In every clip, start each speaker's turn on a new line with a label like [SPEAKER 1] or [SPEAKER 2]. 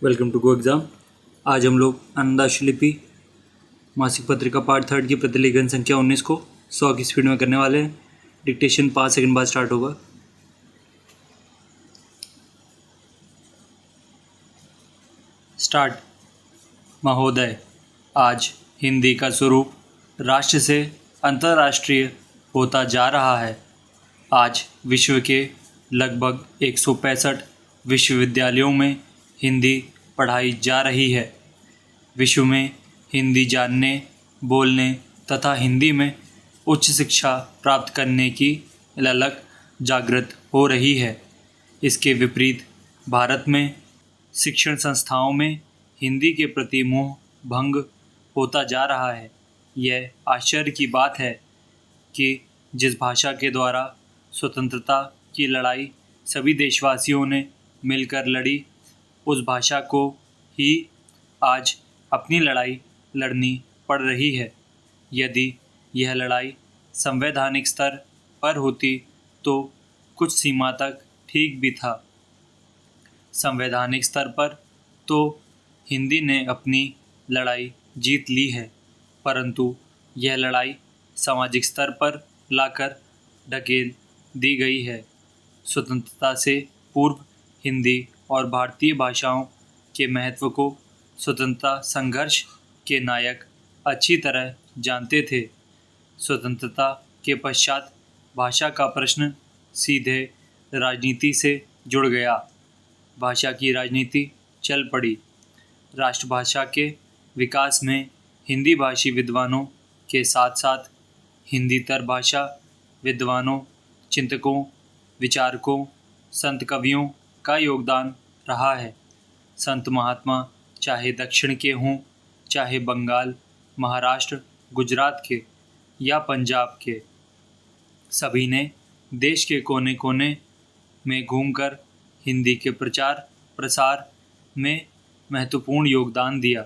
[SPEAKER 1] Welcome to go exam. आज हम लोग आनंदाशुलिपि मासिक पत्रिका पार्ट 3 की प्रतिलेखन संख्या 19 को 100 की स्पीड में करने वाले हैं। डिक्टेशन 5 सेकंड बाद स्टार्ट होगा। स्टार्ट। महोदय, आज हिंदी का स्वरूप राष्ट्र से अंतर्राष्ट्रीय होता जा रहा है। आज विश्व के लगभग 165 विश्वविद्यालयों में हिंदी पढ़ाई जा रही है। विश्व में हिंदी जानने, बोलने तथा हिंदी में उच्च शिक्षा प्राप्त करने की ललक जागृत हो रही है। इसके विपरीत भारत में शिक्षण संस्थाओं में हिंदी के प्रति मोह भंग होता जा रहा है। यह आश्चर्य की बात है कि जिस भाषा के द्वारा स्वतंत्रता की लड़ाई सभी देशवासियों ने मिलकर लड़ी, उस भाषा को ही आज अपनी लड़ाई लड़नी पड़ रही है। यदि यह लड़ाई संवैधानिक स्तर पर होती तो कुछ सीमा तक ठीक भी था। संवैधानिक स्तर पर तो हिंदी ने अपनी लड़ाई जीत ली है, परंतु यह लड़ाई सामाजिक स्तर पर लाकर ढकेल दी गई है। स्वतंत्रता से पूर्व हिंदी और भारतीय भाषाओं के महत्व को स्वतंत्रता संघर्ष के नायक अच्छी तरह जानते थे। स्वतंत्रता के पश्चात भाषा का प्रश्न सीधे राजनीति से जुड़ गया। भाषा की राजनीति चल पड़ी। राष्ट्रभाषा के विकास में हिंदी भाषी विद्वानों के साथ साथ हिंदीतर भाषा विद्वानों, चिंतकों, विचारकों, संत कवियों का योगदान रहा है। संत महात्मा चाहे दक्षिण के हों, चाहे बंगाल, महाराष्ट्र, गुजरात के या पंजाब के, सभी ने देश के कोने कोने में घूमकर हिंदी के प्रचार प्रसार में महत्वपूर्ण योगदान दिया।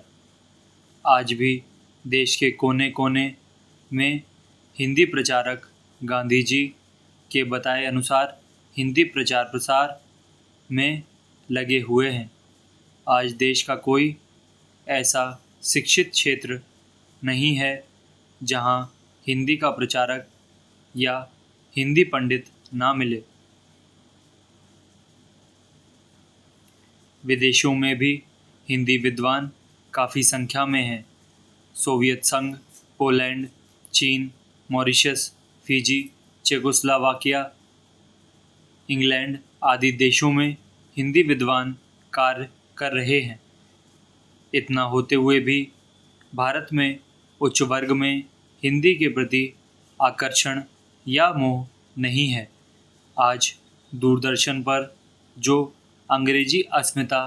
[SPEAKER 1] आज भी देश के कोने कोने में हिंदी प्रचारक गांधी जी के बताए अनुसार हिंदी प्रचार प्रसार में लगे हुए हैं। आज देश का कोई ऐसा शिक्षित क्षेत्र नहीं है जहां हिंदी का प्रचारक या हिंदी पंडित ना मिले। विदेशों में भी हिंदी विद्वान काफ़ी संख्या में हैं। सोवियत संघ, पोलैंड, चीन, मॉरिशस, फिजी, चेकोस्लोवाकिया, इंग्लैंड आदि देशों में हिंदी विद्वान कार्य कर रहे हैं। इतना होते हुए भी भारत में उच्च वर्ग में हिंदी के प्रति आकर्षण या मोह नहीं है। आज दूरदर्शन पर जो अंग्रेजी अस्मिता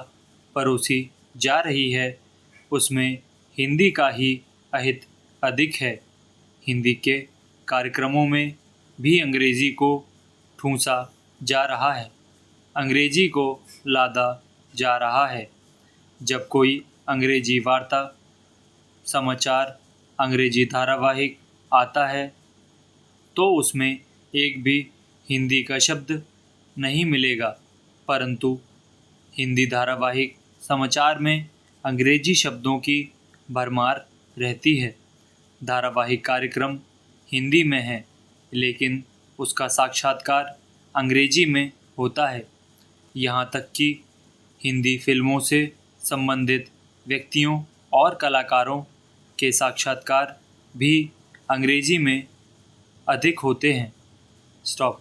[SPEAKER 1] परोसी जा रही है, उसमें हिंदी का ही अहित अधिक है। हिंदी के कार्यक्रमों में भी अंग्रेजी को ठूंसा जा रहा है, अंग्रेजी को लादा जा रहा है। जब कोई अंग्रेजी वार्ता, समाचार, अंग्रेजी धारावाहिक आता है तो उसमें एक भी हिंदी का शब्द नहीं मिलेगा, परंतु हिंदी धारावाहिक समाचार में अंग्रेजी शब्दों की भरमार रहती है। धारावाहिक कार्यक्रम हिंदी में है, लेकिन उसका साक्षात्कार अंग्रेजी में होता है। यहाँ तक कि हिंदी फिल्मों से संबंधित व्यक्तियों और कलाकारों के साक्षात्कार भी अंग्रेजी में अधिक होते हैं। स्टॉप।